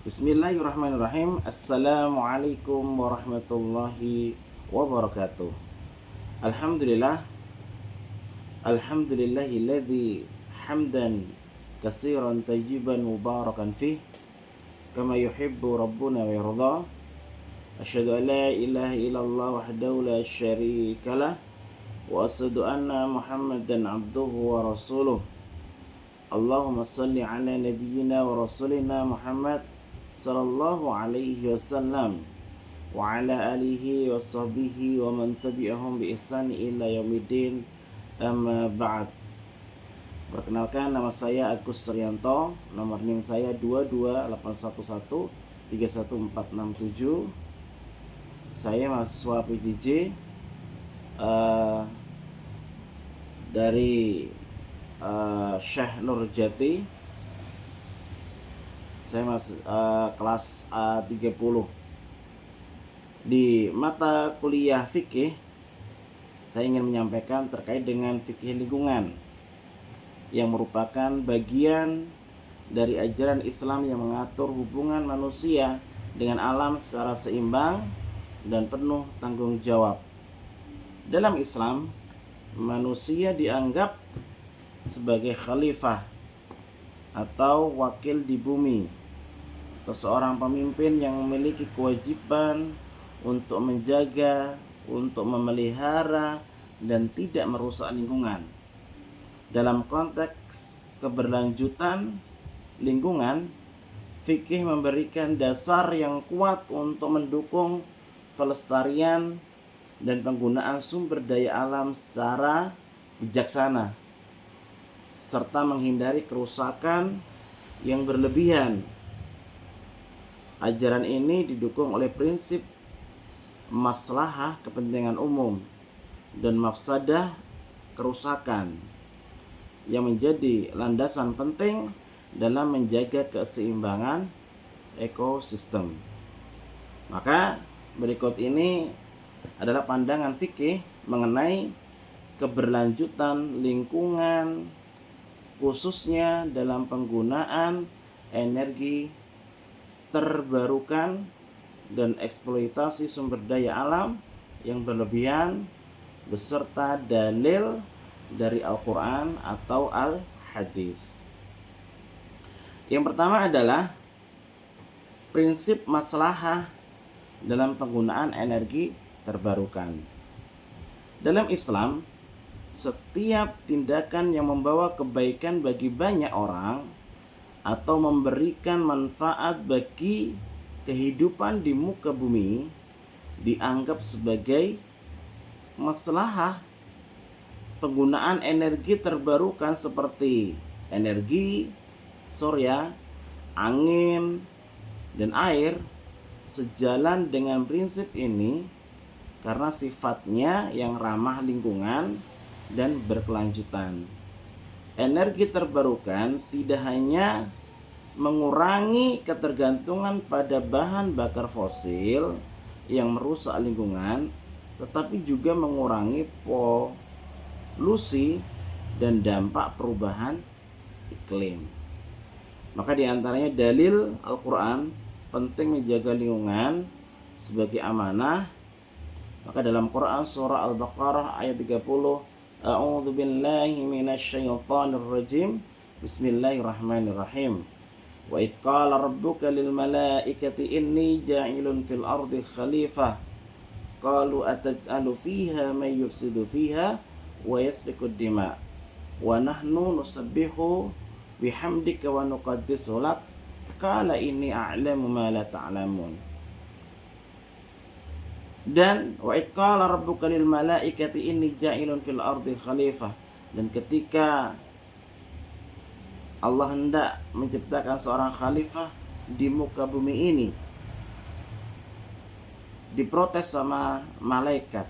Bismillahirrahmanirrahim. Assalamualaikum warahmatullahi wabarakatuh. Alhamdulillah. Alhamdulillahilladzi hamdan katsiran tayyiban mubarakan fih kama yuhibbu rabbuna wa yarda. Asyhadu an la ilaha illallah wahdahu la syarikalah wa asyhadu anna Muhammadan abduhu wa rasuluh. Allahumma salli ala nabiyyina wa rasulina Muhammad sallallahu alaihi wasallam wa ala alihi wa sahbihi wa man tabi'ahum bi ihsan ila yaumiddin, amma ba'd. Perkenalkan, nama saya Agus Suryanto, nomor NIM saya 22811311467. Saya mahasiswa PJJ dari Syekh Nurjati. Saya masih kelas 30. Di mata kuliah fikih, saya ingin menyampaikan terkait dengan fikih lingkungan yang merupakan bagian dari ajaran Islam yang mengatur hubungan manusia dengan alam secara seimbang dan penuh tanggung jawab. Dalam Islam, manusia dianggap sebagai khalifah atau wakil di bumi, atau seorang pemimpin yang memiliki kewajiban untuk menjaga, untuk memelihara, dan tidak merusak lingkungan. Dalam konteks keberlanjutan lingkungan, fikih memberikan dasar yang kuat untuk mendukung pelestarian dan penggunaan sumber daya alam secara bijaksana, serta menghindari kerusakan yang berlebihan. Ajaran ini didukung oleh prinsip maslahah kepentingan umum dan mafsadah kerusakan yang menjadi landasan penting dalam menjaga keseimbangan ekosistem. Maka berikut ini adalah pandangan fikih mengenai keberlanjutan lingkungan, khususnya dalam penggunaan energi terbarukan dan eksploitasi sumber daya alam yang berlebihan, beserta dalil dari Al-Quran atau Al-Hadis. Yang pertama adalah prinsip maslahah dalam penggunaan energi terbarukan. Dalam Islam, setiap tindakan yang membawa kebaikan bagi banyak orang atau memberikan manfaat bagi kehidupan di muka bumi dianggap sebagai maslahah. Penggunaan energi terbarukan seperti energi surya, angin, dan air sejalan dengan prinsip ini karena sifatnya yang ramah lingkungan dan berkelanjutan. Energi terbarukan tidak hanya mengurangi ketergantungan pada bahan bakar fosil yang merusak lingkungan, tetapi juga mengurangi polusi dan dampak perubahan iklim. Maka diantaranya dalil Al-Quran penting menjaga lingkungan sebagai amanah. Maka dalam Quran surah Al-Baqarah ayat 30, A'udzu billahi minasyaitonir rajim. Bismillahirrahmanirrahim. Wa idh qala rabbuka lil malaikati inni ja'ilun fil ardi khalifah. Qalu ataj'alu fiha may yufsidu fiha wa yasfiku dima. Wa nahnu nusabbihu bihamdika wa nuqaddisu lak. Qala inni a'lamu ma la ta'lamun. Dan wa iqala rabbuka lil malaikati inni ja'ilun fil ardi khalifah, dan ketika Allah hendak menciptakan seorang khalifah di muka bumi ini, diprotes sama malaikat.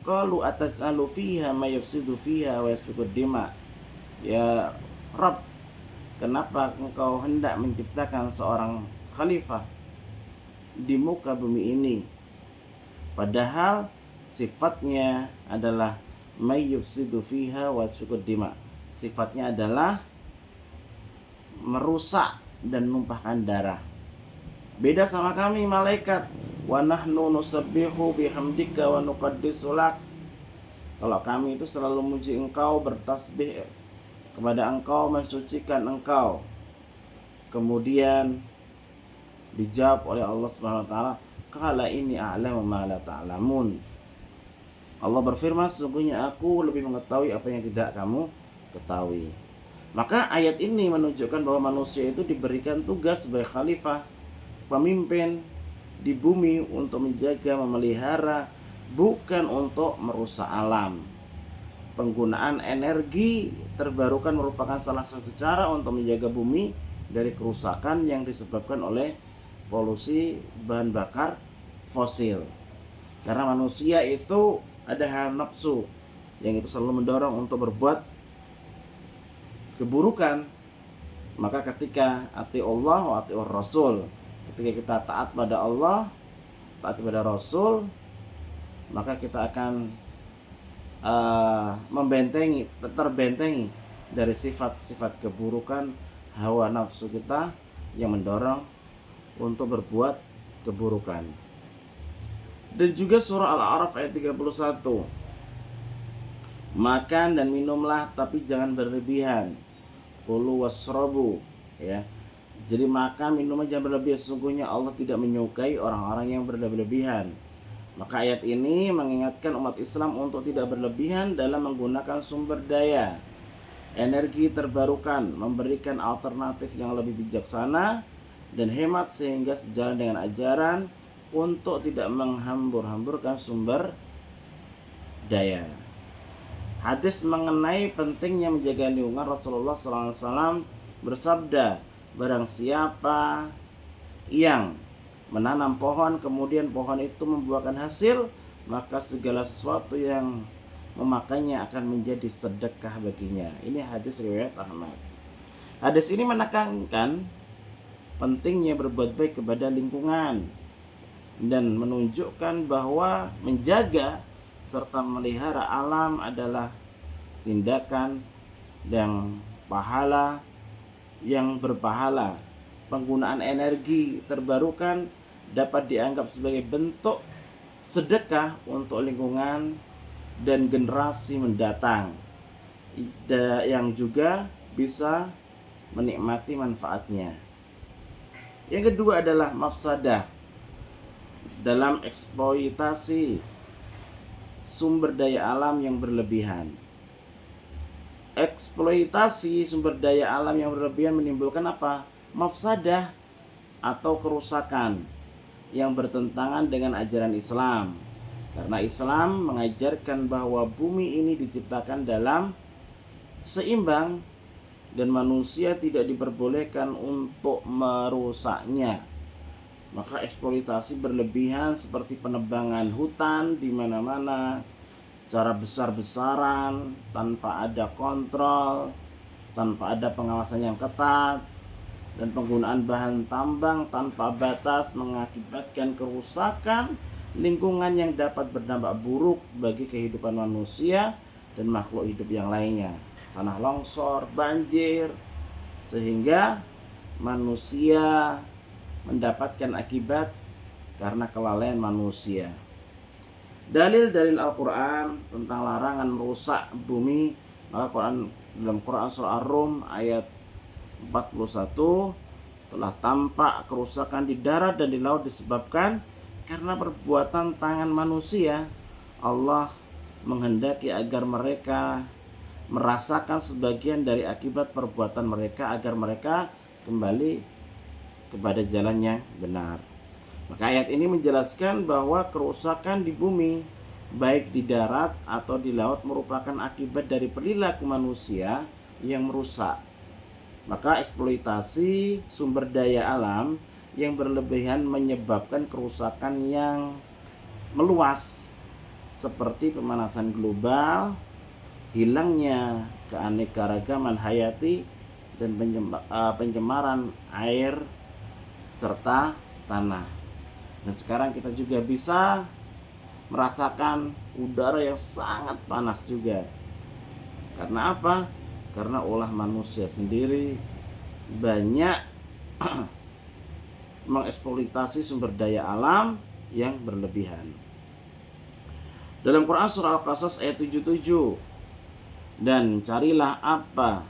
Qalu ataj'alu fiha may yufsidu fiha wa yasfiku dima. Ya Rabb, kenapa engkau hendak menciptakan seorang khalifah di muka bumi ini, padahal sifatnya adalah may yufsidu fiha wa yasfiku dima. Sifatnya adalah merusak dan menumpahkan darah. Beda sama kami malaikat. Wa nahnu nusabbihu bihamdika wa nuqaddisu lak. Kalau kami itu selalu memuji engkau, bertasbih kepada engkau, mensucikan engkau. Kemudian dijawab oleh Allah Subhanahu wa taala, qala inni a'lamu ma la ta'lamun. Allah berfirman, sesungguhnya aku lebih mengetahui apa yang tidak kamu ketahui. Maka ayat ini menunjukkan bahwa manusia itu diberikan tugas sebagai khalifah, pemimpin di bumi untuk menjaga, memelihara, bukan untuk merusak alam. Penggunaan energi terbarukan merupakan salah satu cara untuk menjaga bumi dari kerusakan yang disebabkan oleh polusi bahan bakar fosil. Karena manusia itu ada hawa nafsu yang itu selalu mendorong untuk berbuat keburukan. Maka ketika ati Allah wa ati Rasul, ketika kita taat pada Allah, taat pada Rasul, maka kita akan terbentengi dari sifat-sifat keburukan hawa nafsu kita yang mendorong untuk berbuat keburukan. Dan juga surah Al-A'raf ayat 31, makan dan minumlah tapi jangan berlebihan. Kulu wasrobu, ya. Jadi makan minumnya jangan berlebihan. Sesungguhnya Allah tidak menyukai orang-orang yang berlebihan. Maka ayat ini mengingatkan umat Islam untuk tidak berlebihan dalam menggunakan sumber daya energi terbarukan, memberikan alternatif yang lebih bijaksana dan hemat sehingga sejalan dengan ajaran untuk tidak menghambur-hamburkan sumber daya. Hadis mengenai pentingnya menjaga lingkungan, Rasulullah SAW bersabda, barang siapa yang menanam pohon kemudian pohon itu membuahkan hasil, maka segala sesuatu yang memakainya akan menjadi sedekah baginya. Ini hadis riwayat Ahmad. Hadis ini menekankan pentingnya berbuat baik kepada lingkungan dan menunjukkan bahwa menjaga serta memelihara alam adalah tindakan yang berpahala. Penggunaan energi terbarukan dapat dianggap sebagai bentuk sedekah untuk lingkungan dan generasi mendatang yang juga bisa menikmati manfaatnya. Yang kedua adalah mafsadah dalam eksploitasi sumber daya alam yang berlebihan. Eksploitasi sumber daya alam yang berlebihan menimbulkan apa? Mafsadah atau kerusakan yang bertentangan dengan ajaran Islam. Karena Islam mengajarkan bahwa bumi ini diciptakan dalam seimbang dan manusia tidak diperbolehkan untuk merusaknya. Maka eksploitasi berlebihan seperti penebangan hutan di mana-mana secara besar-besaran tanpa ada kontrol, tanpa ada pengawasan yang ketat, dan penggunaan bahan tambang tanpa batas mengakibatkan kerusakan lingkungan yang dapat berdampak buruk bagi kehidupan manusia dan makhluk hidup yang lainnya. Tanah longsor, banjir, sehingga manusia mendapatkan akibat karena kelalaian manusia. Dalil-dalil Al-Quran tentang larangan merusak bumi, maka dalam Quran surah Ar-Rum ayat 41, telah tampak kerusakan di darat dan di laut disebabkan karena perbuatan tangan manusia. Allah menghendaki agar mereka merasakan sebagian dari akibat perbuatan mereka agar mereka kembali kepada jalan yang benar. Maka ayat ini menjelaskan bahwa kerusakan di bumi baik di darat atau di laut merupakan akibat dari perilaku manusia yang merusak. Maka eksploitasi sumber daya alam yang berlebihan menyebabkan kerusakan yang meluas seperti pemanasan global, hilangnya keanekaragaman hayati, dan pencemaran air serta tanah. Dan sekarang kita juga bisa merasakan udara yang sangat panas juga. Karena apa? Karena ulah manusia sendiri banyak mengeksploitasi sumber daya alam yang berlebihan. Dalam Quran surah Al-Qasas ayat 77, dan carilah apa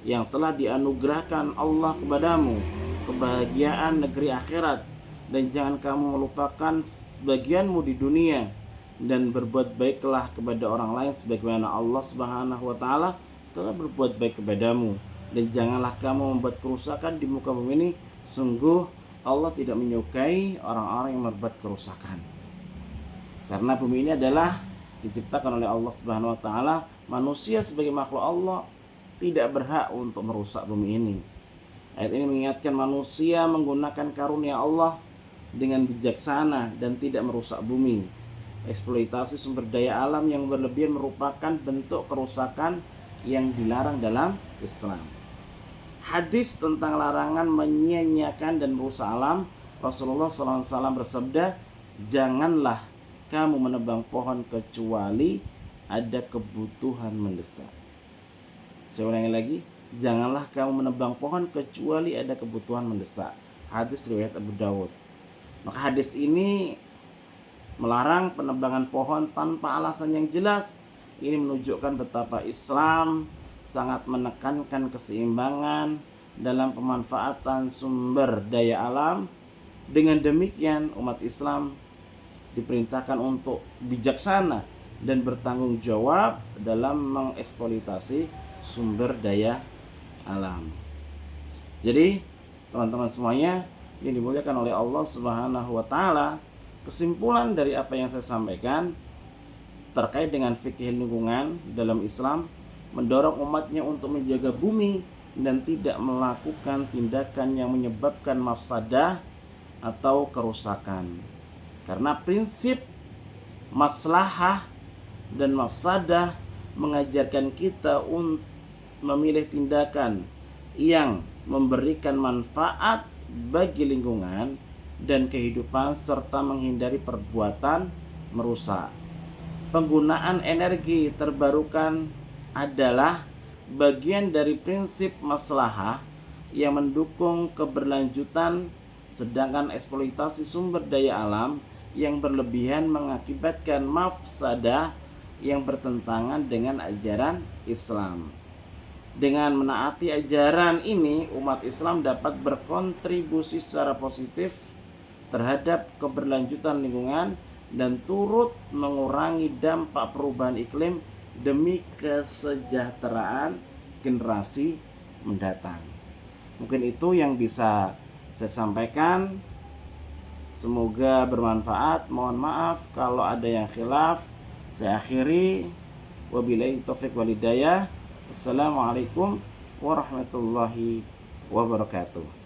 yang telah dianugerahkan Allah kepadamu, kebahagiaan negeri akhirat, dan jangan kamu melupakan sebagianmu di dunia, dan berbuat baiklah kepada orang lain sebagaimana Allah Subhanahu wa taala telah berbuat baik kepadamu, dan janganlah kamu membuat kerusakan di muka bumi ini, sungguh Allah tidak menyukai orang-orang yang membuat kerusakan. Karena bumi ini adalah diciptakan oleh Allah Subhanahu wa taala, manusia sebagai makhluk Allah tidak berhak untuk merusak bumi ini. Ayat ini mengingatkan manusia menggunakan karunia Allah dengan bijaksana dan tidak merusak bumi. Eksploitasi sumber daya alam yang berlebihan merupakan bentuk kerusakan yang dilarang dalam Islam. Hadis tentang larangan menyia-nyiakan dan merusak alam, Rasulullah SAW bersabda, janganlah kamu menebang pohon kecuali ada kebutuhan mendesak. Saya ulangi lagi, janganlah kamu menebang pohon kecuali ada kebutuhan mendesak. Hadis riwayat Abu Dawud. Maka hadis ini melarang penebangan pohon tanpa alasan yang jelas. Ini menunjukkan betapa Islam sangat menekankan keseimbangan dalam pemanfaatan sumber daya alam. Dengan demikian umat Islam diperintahkan untuk bijaksana dan bertanggung jawab dalam mengeksploitasi sumber daya alam. Jadi teman-teman semuanya yang dimuliakan oleh Allah Subhanahu wa taala, kesimpulan dari apa yang saya sampaikan terkait dengan fikih lingkungan dalam Islam mendorong umatnya untuk menjaga bumi dan tidak melakukan tindakan yang menyebabkan mafsadah atau kerusakan. Karena prinsip maslahah dan mafsadah mengajarkan kita untuk memilih tindakan yang memberikan manfaat bagi lingkungan dan kehidupan serta menghindari perbuatan merusak. Penggunaan energi terbarukan adalah bagian dari prinsip maslahah yang mendukung keberlanjutan, sedangkan eksploitasi sumber daya alam yang berlebihan mengakibatkan mafsadah yang bertentangan dengan ajaran Islam. Dengan menaati ajaran ini, umat Islam dapat berkontribusi secara positif terhadap keberlanjutan lingkungan dan turut mengurangi dampak perubahan iklim demi kesejahteraan generasi mendatang. Mungkin itu yang bisa saya sampaikan. Semoga bermanfaat. Mohon maaf kalau ada yang khilaf. Saya akhiri. Wabillahi taufiq wal hidayah. Assalamualaikum warahmatullahi wabarakatuh.